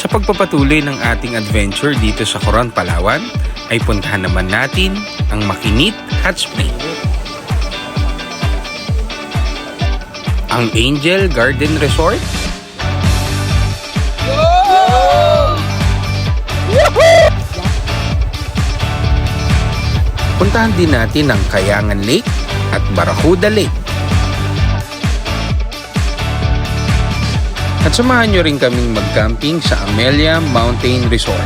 Sa pagpapatuloy ng ating adventure dito sa Coron, Palawan, ay puntahan naman natin ang Makinit Hot Spring, ang Angel Garden Resort, puntahan din natin ang Kayangan Lake at Barracuda Lake. At samahan nyo rin kaming mag-camping sa Amelia Mountain Resort.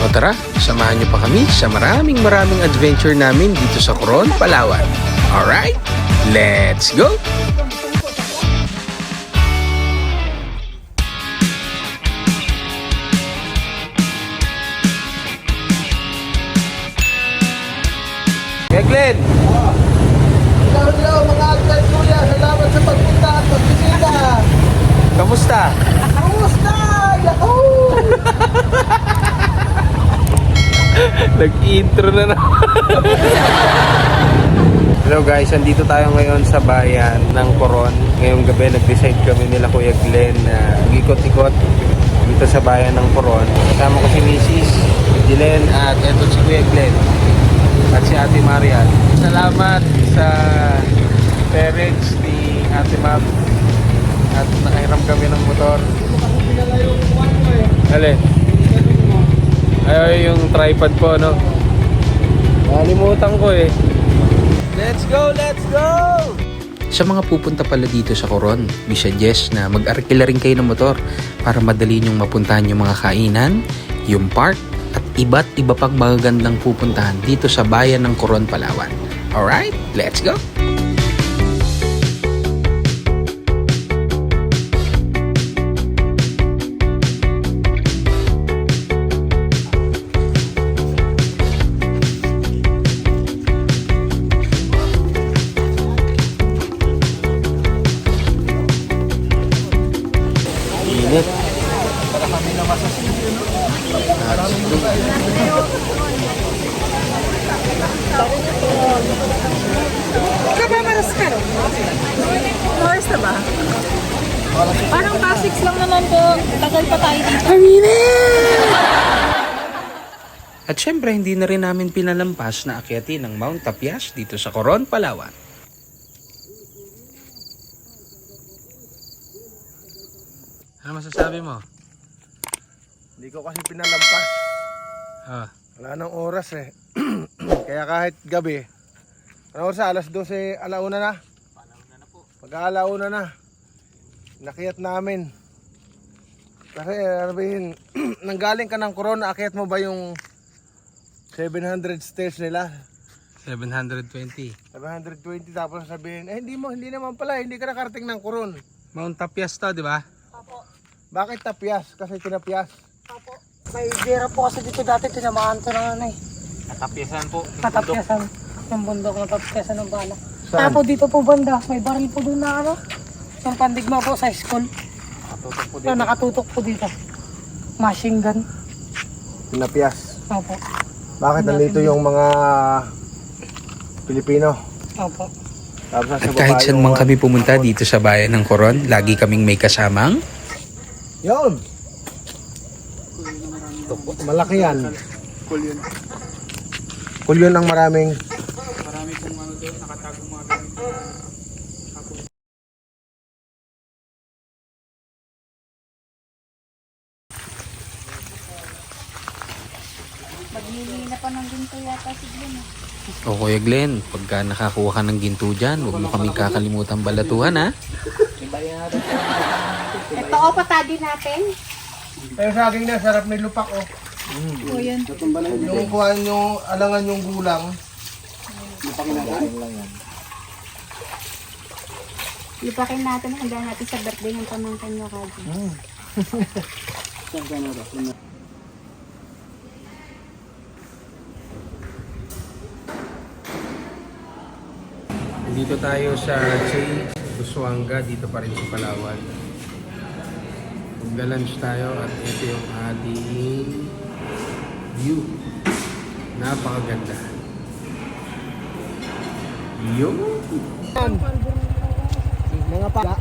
O tara, samahan nyo pa kami sa maraming adventure namin dito sa Coron, Palawan. Alright, let's go! Glenn! Hello mga Agad Kuya, salamat sa pagpunta at pagbisita. Kamusta? Kamusta? Yahoo! Nag-intro na Hello guys, andito tayo ngayon sa bayan ng Coron. Ngayong gabi nag-decide kami nila Kuya Glenn na mag-ikot-ikot dito sa bayan ng Coron. Kasama ko si Mrs. Glenn at eto si Kuya Glenn at si Ate Marian. Salamat sa parents ni Ate Mab at nakahiram kami ng motor. Alin? Ay, yung tripod ko, no? Nalimutan ko eh. Let's go! Let's go! Sa mga pupunta pala dito sa Coron, we suggest na mag-arkila rin kayo ng motor para madali nyong mapuntahan yung mga kainan, yung park, at iba't iba pang magagandang pupuntahan dito sa bayan ng Coron, Palawan. Alright, let's go! Init. Para kami na masasito, no? Kapamaras ka rin? Maras na ba? Parang basics lang naman po. Tagal pa tayo dito. At syempre, hindi na rin namin pinalampas na akyatin ng Mount Tapias dito sa Coron, Palawan. Ano masasabi mo? Hindi ko kasi pinalampas. Ah, Wala nang oras eh. Kaya kahit gabi, ano oras? Alas 12, alauna na. Mag-aalauna na. Nakiyat namin. Kasi sabihin, nanggaling ka ng Coron, akiyat mo ba yung 700 stairs nila? 720. 720 tapos sabihin, hindi naman pala, hindi ka nakarating ng Coron. Mount Tapias to, di ba? Opo. Bakit tapias? Kasi tinapias. Opo. May gera po kasi dito dati. Tinamaan to ng ano eh. Tapiasan po. Katapyasan. Yung bundok na tapyasan ng bala. Saan? Tapos dito po banda. May baril po doon na ano. Yung pandigma po sa school. Nakatutok po Na nakatutok po dito. Machine gun. Tinapias. Opo. Bakit nandito yung mga Pilipino? Opo. Tapos At kahit saan man kami pumunta dito sa bayan ng Coron, lagi kaming may kasamang Yun! Malaki yan. Kulyon ang maraming. marami pong ano doon, nakatagong mga gamit. Maglili na pa ng ginto yata si Glenn. O Kuya Glenn, pagka nakakuha ka ng ginto dyan, huwag mo kami kakalimutan balatuhan ha. Ito o, patagi natin. Eh sa akin na, sarap may lupak oh. O yan. Yung kuhaan yung alangan yung gulang. Lipakin natin ang handa natin sa birthday ng pamangkin niya kagi. Dito tayo sa Che Busuanga, dito pa rin sa Palawan. Magla-lunch tayo at ito yung ating view. Napakaganda. Yun. Mga pala.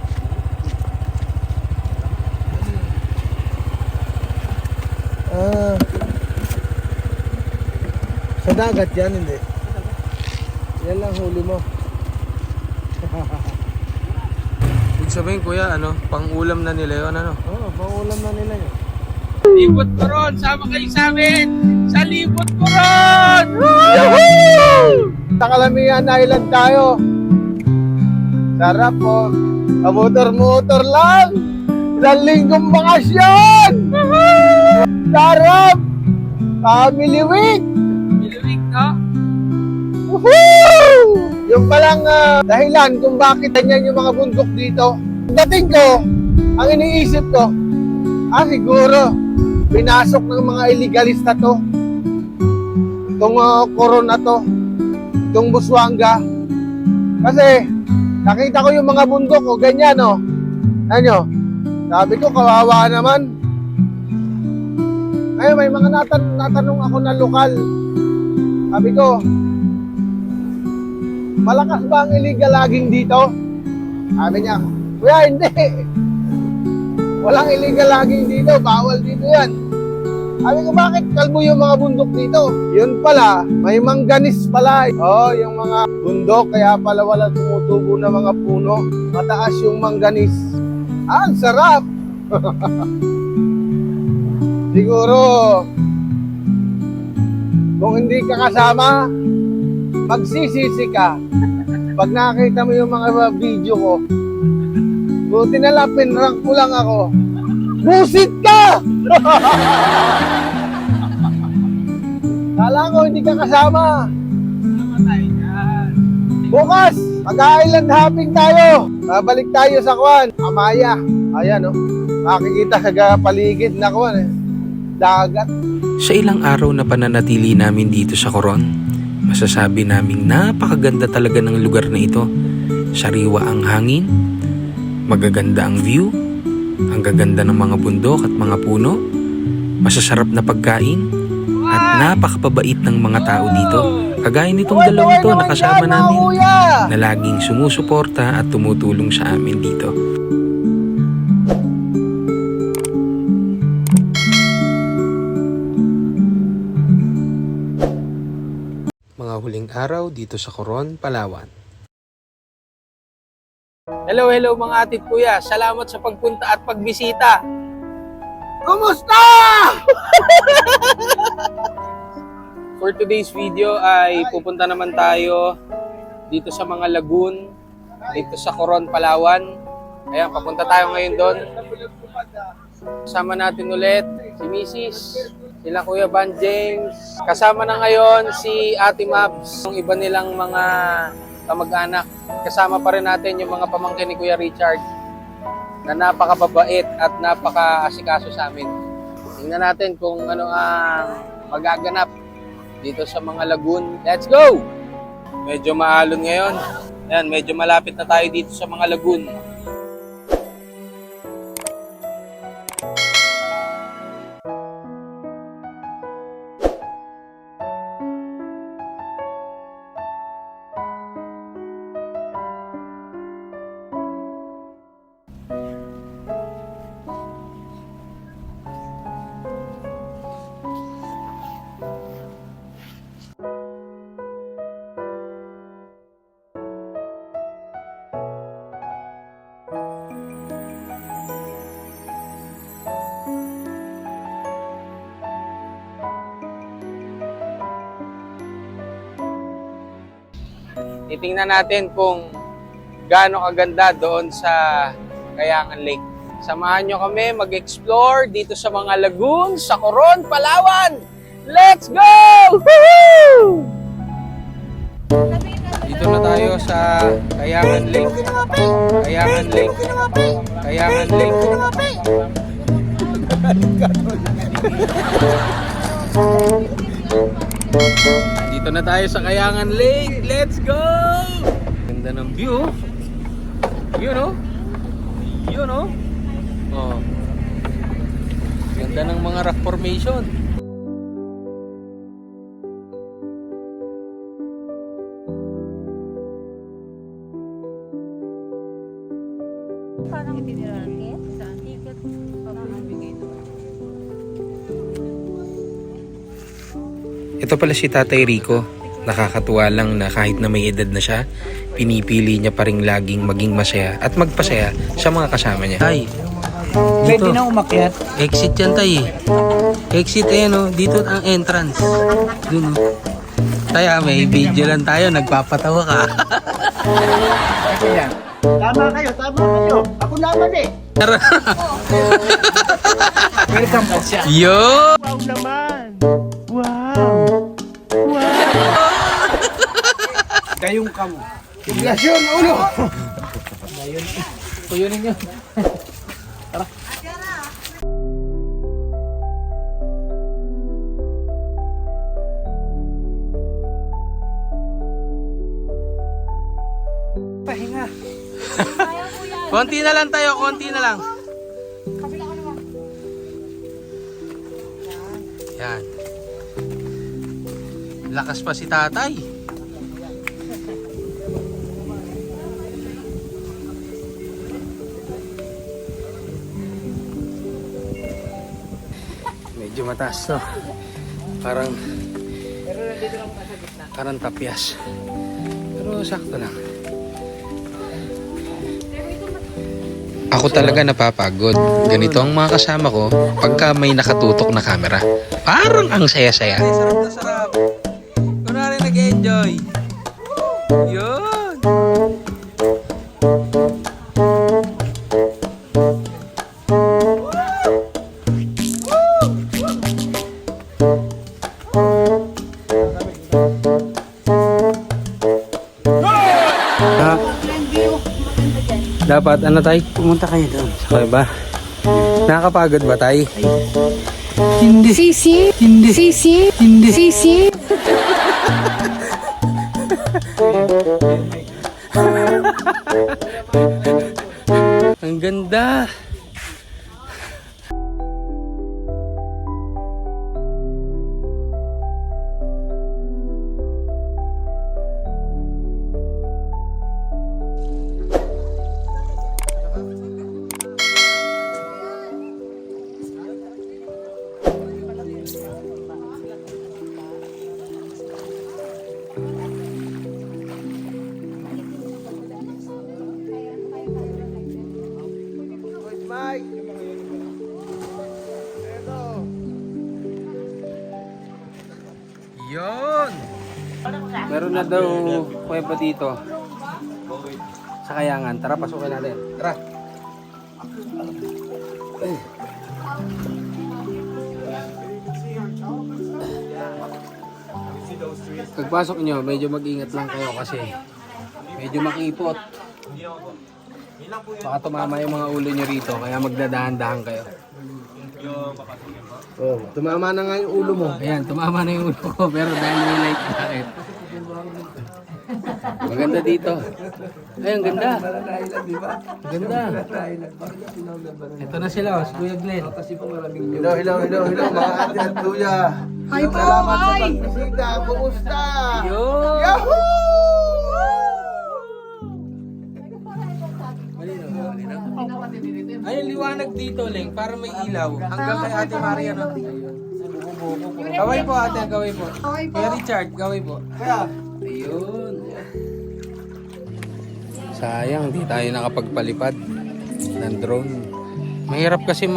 Sa dagat yan, hindi. Yan lang huli mo. Ibig sabihin kuya, pang-ulam na nila yun, Oo, pangulam na nila yun. Libot Coron! Sama kayo sa amin! Sa Libot Coron! Sa Calamian Island tayo. Sarap po. Motor-motor lang. Isang linggong bakasyon. Sarap. Family week. Biliwig, no? Woohoo! Yung palang dahilan kung bakit ganyan yung mga bundok dito. Dating ko, ang iniisip ko, siguro, pinasok ng mga illegalista to. Itong Coron na to. Itong Busuanga. Kasi, nakita ko yung mga bundok, ganyan, Ano? Sabi ko, kawawa naman. Ngayon, may mga natanong ako na lokal. Sabi ko, malakas ba ang illegal logging dito? Sabi niya, kuya, hindi. Walang illegal logging dito, bawal dito yan. Sabi ko, bakit kalbo yung mga bundok dito? Yun pala, may mangganis pala. Yung mga bundok, kaya pala wala tumutubo na mga puno. Mataas yung mangganis. Ang sarap! Siguro, kung hindi ka kasama, magsisisi ka. Pag nakita mo yung mga video ko, buti na lang, pinrank ko lang ako. Busit ka! Kala ko hindi ka kasama. Bukas, mag-island hopping tayo. Babalik tayo sa Kwan, Amaya. Ayan, makikita sa paligid na Kwan, dagat. Sa ilang araw na pananatili namin dito sa Coron, masasabi naming napakaganda talaga ng lugar na ito. Sariwa ang hangin, magaganda ang view, ang gaganda ng mga bundok at mga puno, masasarap na pagkain, at napakababait ng mga tao dito. Kagaya nitong dalawang to na kasama namin na laging sumusuporta at tumutulong sa amin dito. Mga huling araw dito sa Coron, Palawan. Hello mga atit kuya. Salamat sa pagpunta at pagbisita. Kumusta? For today's video ay pupunta naman tayo dito sa mga lagoon, dito sa Coron, Palawan. Ayan, papunta tayo ngayon doon. Kasama natin ulit si Mrs., sila Kuya Van James. Kasama na ngayon si Ate Mabs, yung iba nilang mga kamag-anak. Kasama pa rin natin yung mga pamangkin ni Kuya Richard na napakababait at napaka-asikaso sa amin. Tingnan natin kung ano ang magaganap dito sa mga lagoon. Let's go! Medyo maalon ngayon. Ayan, medyo malapit na tayo dito sa mga lagoon. Titingnan natin kung gaano kaganda doon sa Kayangan Lake. Samahan nyo kami mag-explore dito sa mga lagoon sa Coron, Palawan! Let's go! Woohoo! Dito na tayo sa Kayangan Lake. Kayangan Lake. Kayangan Lake. Dito na tayo sa Kayangan Lake. Let's go! Ganda ng view. Yun, oh. Yun, oh. Oh. Ganda ng mga rock formation. Ito pala si Tatay Rico. Nakakatuwa lang na kahit na may edad na siya, pinipili niya pa rin laging maging masaya at magpasaya sa mga kasama niya. Tay, Pwede na umakyat. exit yan tay. Exit ayan o, dito ang entrance. Dun o. Tay may video lang tayo, nagpapatawa ka. Tama kayo. Ako naman eh. Welcome po siya. Yo! Wow naman. Wow. Gayong kamo. Inflasyon, ulo! Kuyunin nyo. Pahinga. Konti na lang tayo, konti na lang. Yan. Lakas pa si tatay. Medyo mataas to. Parang tapyas. Pero sakto lang. Ako talaga napapagod. Ganito ang mga kasama ko pagka may nakatutok na camera. Parang ang saya-saya. Sarap na sarap. Kunwari nag-enjoy. Yun. Dapat ano tay? Pumunta kayo doon. Okay ba? Nakakapagod ba tay? Hindi. Sisi. Hindi. Sisi. Hindi. Sisi. Ang ganda. Mike! Eto! Yun! Meron na daw kuweba dito. Sa Kayangan. Tara, pasukin natin. Tara. Pagpasok nyo, medyo mag-ingat lang kayo kasi medyo makipot. Baka tumama yung mga ulo nyo rito, kaya magdadahan-dahan kayo. Oh, tumama na nga yung ulo mo. Ayan, tumama na yung ulo ko, pero dahil may light jacket. Maganda dito. Ay, ang ganda. Ang ganda. Ito na sila, si Kuya Glenn. Hello, mga ate at kuya. Hi po, Salamat sa hi. pagbisita. Kumusta? Yun! Yahoo! Ay, ang liwanag dito, Leng, para may ilaw. Hanggang kay Ate Maria, no? Kaway po, ate, kaway po. Kuya Richard, kaway po. Ayun. Sayang, di tayo nakapagpalipad ng drone. Mahirap kasi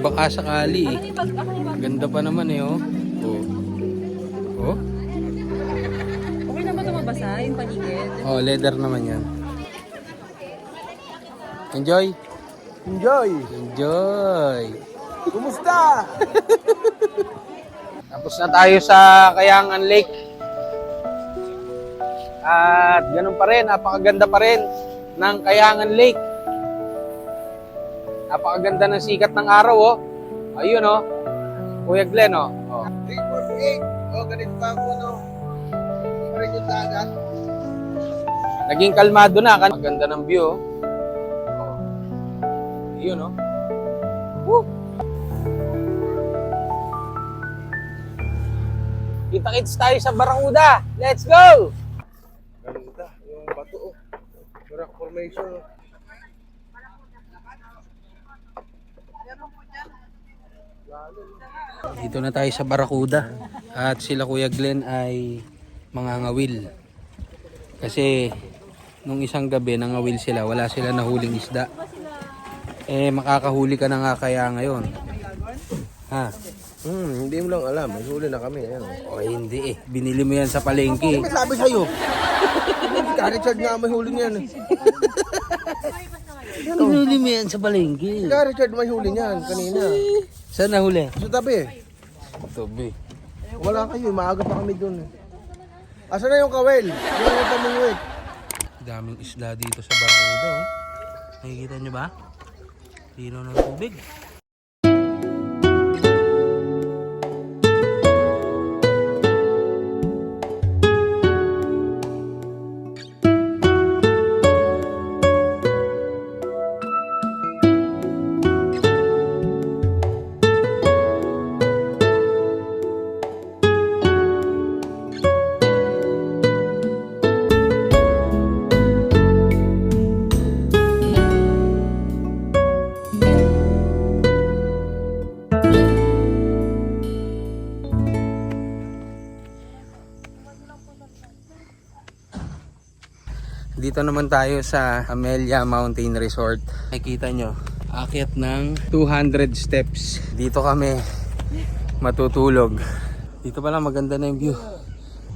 baka sakali eh. Ganda pa naman eh, oh. Oh. Okay na ba ito mabasa yung paligid? Oh, leather naman yan. Enjoy. Enjoy! Enjoy. Kumusta? Tapos na tayo sa Kayangan Lake. At ganun pa rin, napakaganda pa rin ng Kayangan Lake. Napakaganda ng sikat ng araw, oh. Ayun, oh. Kuya Glenn, oh. 348. Oh, ganito pa ako, no? Rin yung dagat. Naging kalmado na. Maganda ng view, oh. Ayun, oh. Woo! Kita-kits tayo sa Barracuda. Let's go! Ganda, yung bato, oh. Rock formation, oh. Dito na tayo sa Barracuda. At sila Kuya Glenn ay mangangawil. Kasi nung isang gabi nangawil sila, wala sila nahuling isda. Eh makakahuli ka na nga kaya ngayon. Ha? Hindi mo lang alam. May huli na kami. Ayan. O hindi eh. Binili mo yan sa palengke. May sabi sa'yo. Ka Richard nga may huli niyan. Binili mo yan sa palengke. Ka Richard may huli niyan kanina. Saan nahuli? Sa tabi. Tobi. Wala kayo. Maaga pa kami dun. Asa na yung kawel? Yung tamingwit. Daming isda dito sa Barracuda. Oh. Nakikita nyo ba? Lino ng tubig. Dito naman tayo sa Amelia Mountain Resort. Nakikita nyo, akyat ng 200 steps. Dito kami matutulog. Dito pala maganda na yung view.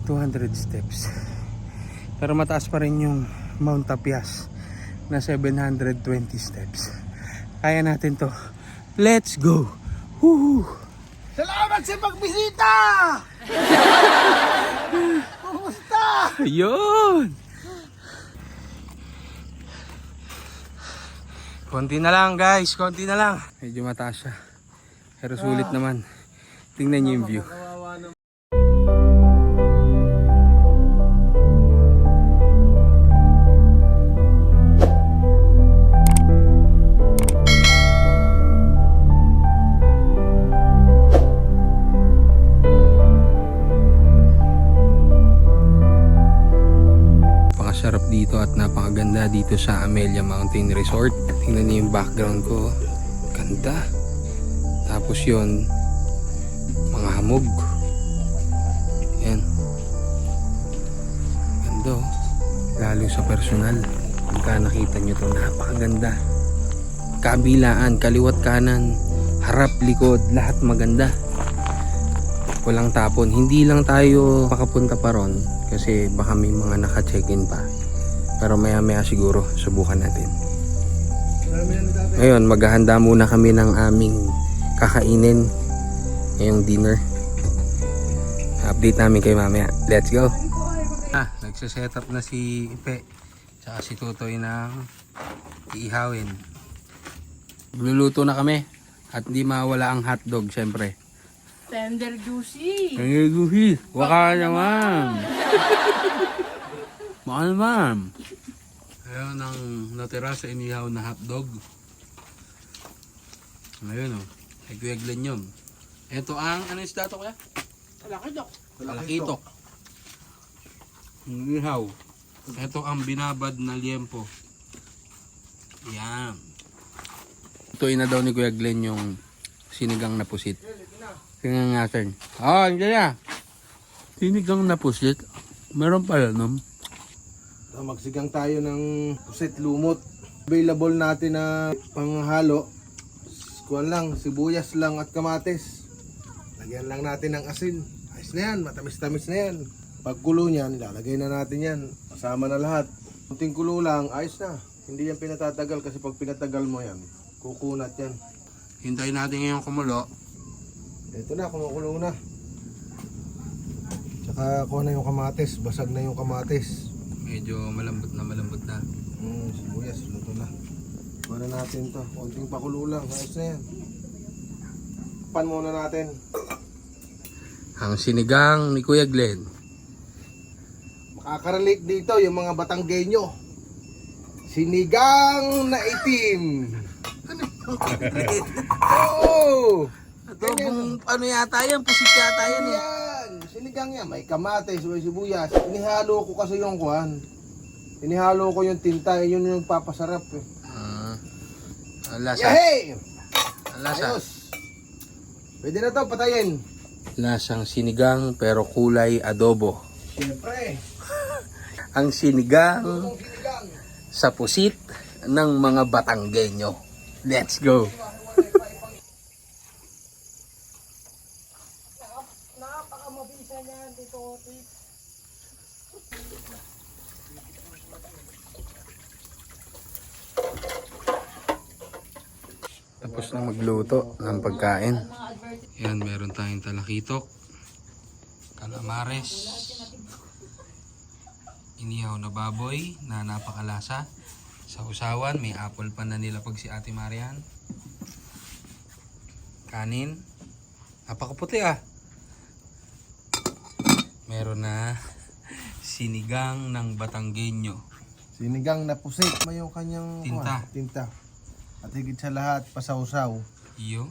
200 steps. Pero mataas pa rin yung Mount Tapias na 720 steps. Kaya natin to. Let's go! Woohoo! Salamat sa pagbisita! Kumusta? Yun! Konti na lang guys, konti na lang. Medyo mataas siya. Pero sulit naman. Tingnan niyo yung view. Napakasarap dito at napakaganda dito sa Amelia Mountain Resort. Tingnan niyo yung background ko. Ganda. Tapos yun, mga hamog. Yan. Ganda oh. Lalo sa personal. Pagka nakita nyo to, napakaganda. Kabilaan, kaliwat kanan, harap, likod, lahat maganda. Walang tapon. Hindi lang tayo makapunta pa ron kasi baka may mga naka-check-in pa. Pero maya maya siguro subukan natin. Ngayon maghahanda muna kami ng aming kakainin ngayong dinner. Update namin kayo mamaya. Let's go! Nagsiset up na si Ipe tsaka si Tutoy ng iihawin. Luluto na kami at hindi mawala ang hotdog syempre. Tender juicy. Tender juicy. Waka naman. Baka naman. Ayan ang natira sa inihaw na hotdog. Ayun o. Ay Kuya Glenn yun. Ito ang, ano yung isda to kaya? Talakitok. Talakitok. Inihaw. Ito ang binabad na liempo. Yan. Ituin na daw ni Kuya Glenn yung sinigang na pusit. Tingnan natin. Oh, hindi na. Sinigang na pusit. Meron pala no? Magsigang tayo ng pusit lumot. Available natin na panghalo. Kuwan lang, sibuyas lang at kamatis. Lagyan lang natin ng asin. Ayos na yan, matamis-tamis na yan. Pag kulo niyan, lalagay na natin yan. Kasama na lahat. Kunting kulo lang, ayos na. Hindi yan pinatatagal kasi pag pinatagal mo yan, kukunat yan. Hintayin natin ngayong kumulo. Ito na, kumukulo na. Tsaka kuha na yung kamatis, basag na yung kamatis. Medyo malambot na. Sibuyas, luto na. Kuha na natin to, konting pakulo lang, ayos na yan. Pan muna natin. Ang sinigang ni Kuya Glenn. Makakarelate dito yung mga Batanggenyo. Sinigang na itim. Oo! Ito kung ano yata yan, pusit yata yan eh. Yan! Sinigang yan, may kamatis, may sibuyas. Inihalo ko kasi yung kuhan. Inihalo ko yung tinta, yun yung papasarap eh. Ang lasa. Yahey! Ang lasa. Ayos! Pwede na to, patayin. Lasang sinigang pero kulay adobo. Siyempre. Ang sinigang Itong sinigang. sa pusit ng mga Batanggenyo. Let's go! Tapos na magluto ng pagkain. Yan, meron tayong talakitok, calamares, inihaw na baboy na napakalasa. Sa usawan, may apple pa na nilapag si Ate Marian. Kanin. Napakaputi ah. Meron na sinigang ng Batanggenyo. Sinigang na pusit may yung kanyang Tinta. tinta. At higit sa lahat, pasawsaw. Iyo.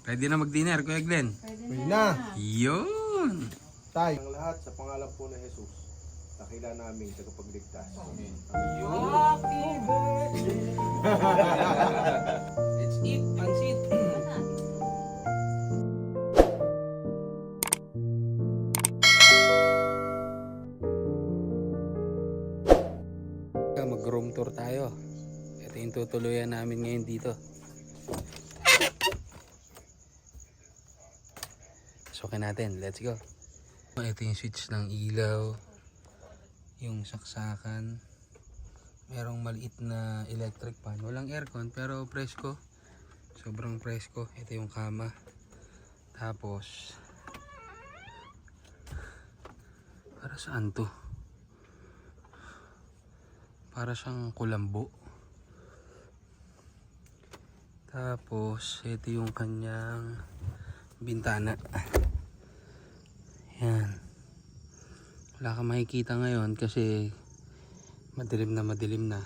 Pwede na mag-dinner, Kuya Glenn. Pwede na. Yun. Tayo. Ang lahat sa pangalan po na Jesus. Dakila namin tagapagligtas. Amen. Let's eat. Pansit. Mag-room tour tayo. Ito yung tutuluyan namin ngayon dito. Sukin natin. Let's go. Ito yung switch ng ilaw. Yung saksakan. Merong maliit na electric fan. Walang aircon pero presko. Sobrang presko. Ito yung kama. Tapos para saan to? Para siyang kulambo. Tapos ito yung kanyang bintana. Yan. Wala kang makikita ngayon kasi madilim na.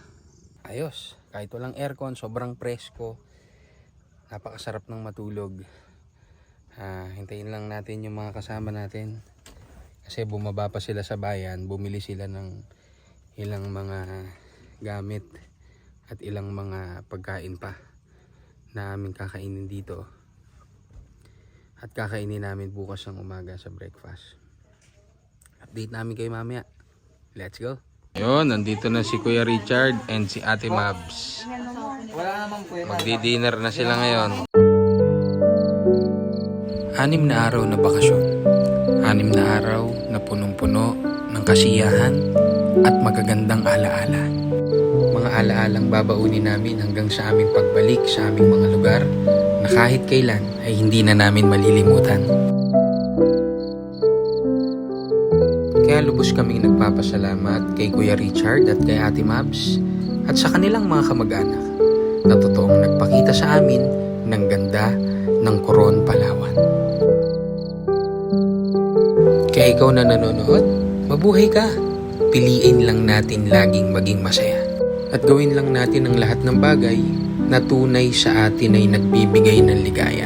Ayos. Kahit walang aircon, sobrang presko. Napakasarap ng matulog. Hintayin lang natin yung mga kasama natin. Kasi bumaba pa sila sa bayan. Bumili sila ng ilang mga gamit at ilang mga pagkain pa na aming kakainin dito. At kakainin namin bukas ng umaga sa breakfast. Update namin kayo mamaya. Let's go. Yun, nandito na si Kuya Richard and si Ate Mabs. Magdi-dinner na sila ngayon. 6 na araw na bakasyon. 6 na araw na punong-puno ng kasiyahan at magagandang alaala. Mga alaalang babaunin namin hanggang sa aming pagbalik sa aming mga lugar na kahit kailan ay hindi na namin malilimutan. Kaya lubos kaming nagpapasalamat kay Kuya Richard at kay Ate Mabs at sa kanilang mga kamag-anak na totoong nagpakita sa amin ng ganda ng Coron, Palawan. Kaya ikaw na nanonood, mabuhay ka. Piliin lang natin laging maging masaya. At gawin lang natin ang lahat ng bagay na tunay sa atin ay nagbibigay ng ligaya.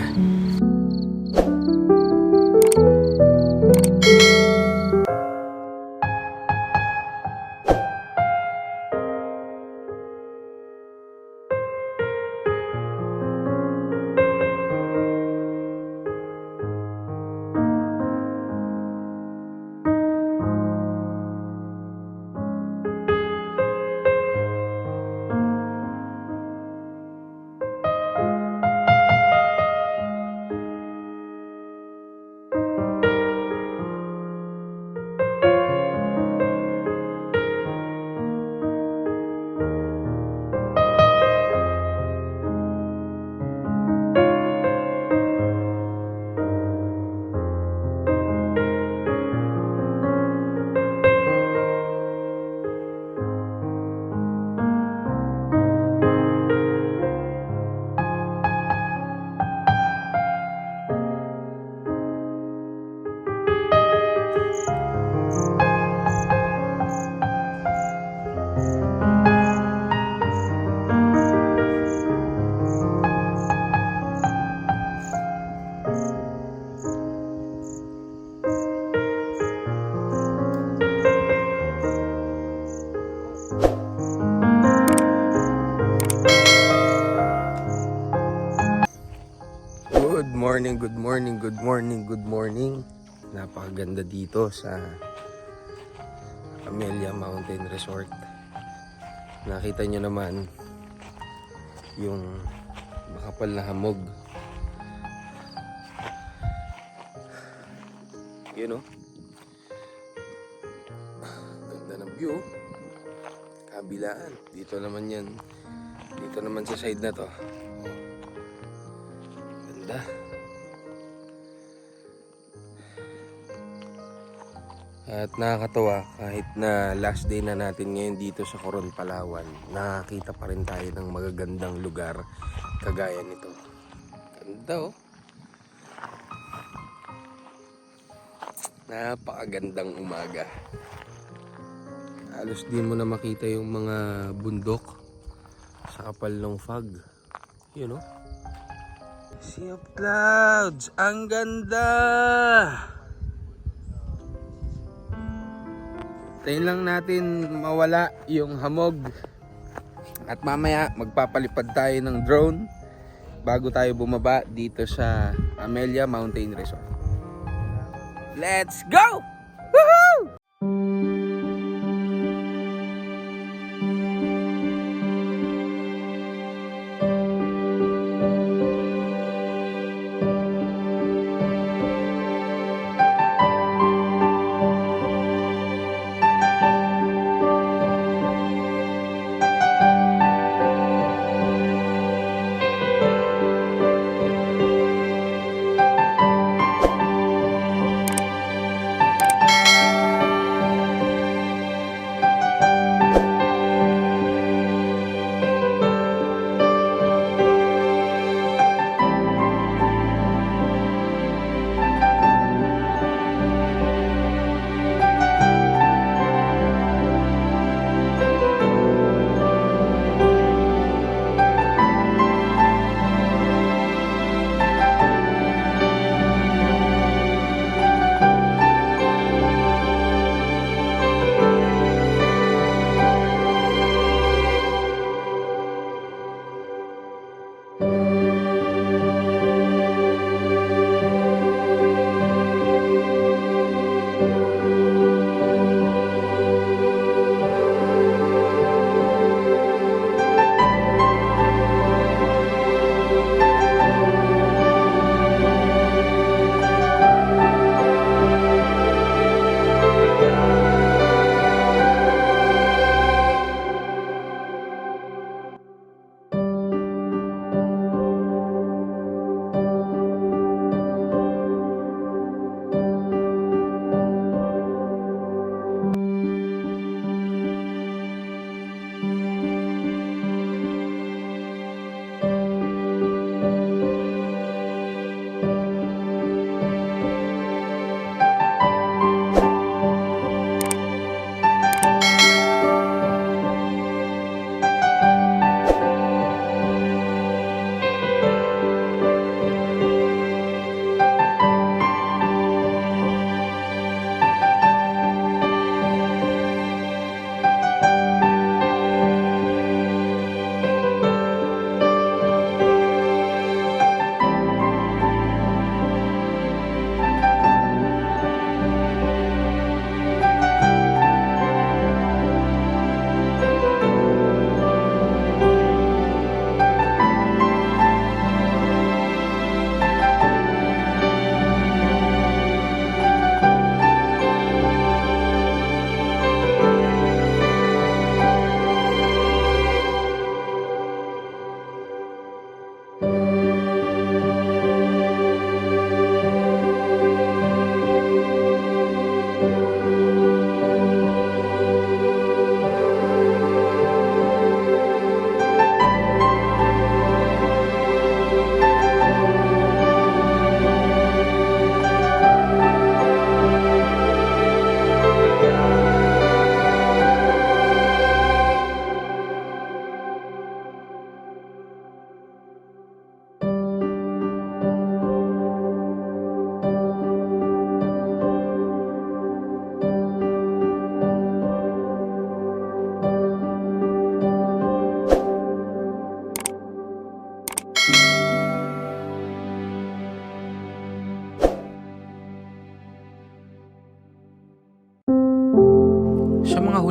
morning, good morning, good morning, good morning. Napakaganda dito sa Amelia Mountain Resort. Nakita nyo naman yung makapal na hamog. Yun o. Ganda ng view. Kabilaan. Dito naman yan. Dito naman sa side na to. Ganda. At nakakatawa kahit na last day na natin ngayon dito sa Coron, Palawan, nakakita pa rin tayo ng magagandang lugar kagaya nito. Ganda oh. Napakagandang umaga. Halos di mo na makita yung mga bundok sa kapal ng fog. Yun oh. Sea of clouds. Ang ganda! Tayo lang natin mawala yung hamog. At mamaya magpapalipad tayo ng drone bago tayo bumaba dito sa Amelia Mountain Resort. Let's go! Woohoo!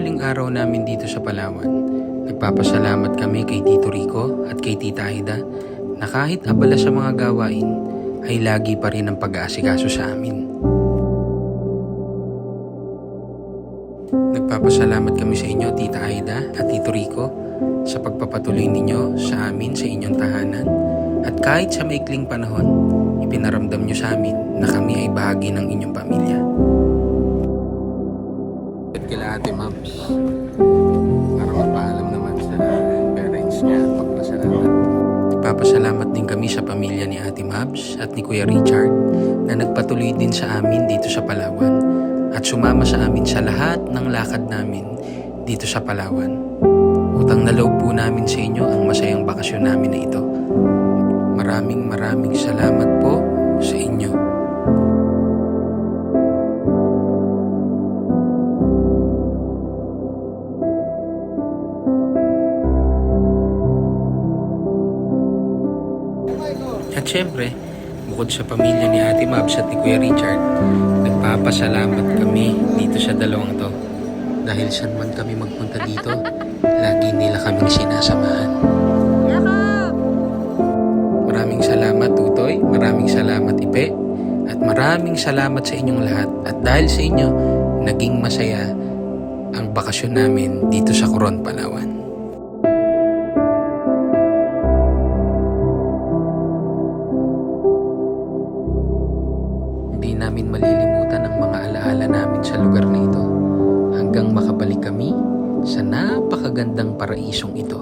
huling araw namin dito sa Palawan, nagpapasalamat kami kay Tito Rico at kay Tita Aida na kahit abala sa mga gawain, ay lagi pa rin ang pag-aasikaso sa amin. Nagpapasalamat kami sa inyo, Tita Aida at Tito Rico, sa pagpapatuloy ninyo sa amin sa inyong tahanan. At kahit sa maikling panahon, ipinaramdam nyo sa amin na kami ay bahagi ng inyong pamilya. At kila Ate Mabs, para magpaalam naman sa parents niya at magpasalamat. Nagpapasalamat din kami sa pamilya ni Ate Mabs at ni Kuya Richard na nagpatuloy din sa amin dito sa Palawan at sumama sa amin sa lahat ng lakad namin dito sa Palawan. Utang na loob po namin sa inyo ang masayang bakasyon namin na ito. Maraming salamat po sa inyo. At syempre, bukod sa pamilya ni Ate Mabs at ni Kuya Richard, nagpapasalamat kami dito sa dalawang to. Dahil saan man kami magpunta dito, lagi nila kaming sinasamahan. Maraming salamat Tutoy, maraming salamat Ipe, at maraming salamat sa inyong lahat. At dahil sa inyo, naging masaya ang bakasyon namin dito sa Coron, Palawan. Hindi namin malilimutan ang mga alaala namin sa lugar na ito hanggang makabalik kami sa napakagandang paraisong ito.